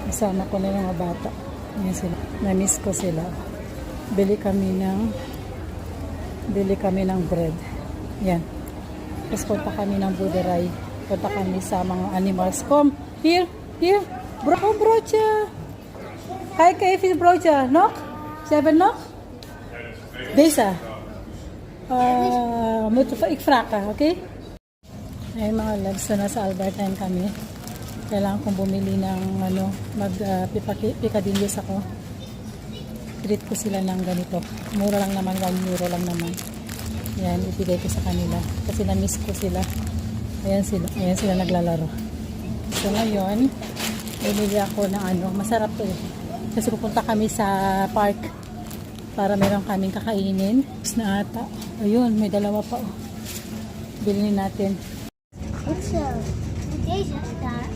Kasama ko na yung mga bata. Ayan sila. Na-miss ko sila. Bili kami ng bread. Yan. Tapos punta kami ng Buderay. Punta kami sa mga animals. Come, here. Bro, brocha. Hi, Kaifin brocha. Nok? 7 nok? Desa. Moet ik vragen, okay? Ay mga loves, so nasa Albertine kami. Kailangan kong bumili ng picadillos ako. Treat ko sila ng ganito. Mura lang naman, 1 euro lang naman. Yan, ibigay ko sa kanila. Kasi na-miss ko sila. Ayan sila naglalaro. So ngayon, bumili ako ng masarap to eh. Kasi pupunta kami sa park para meron kaming kakainin. Tapos na ata. Ayun, may dalawa pa oh. Bilhin natin. Zo, deze staat.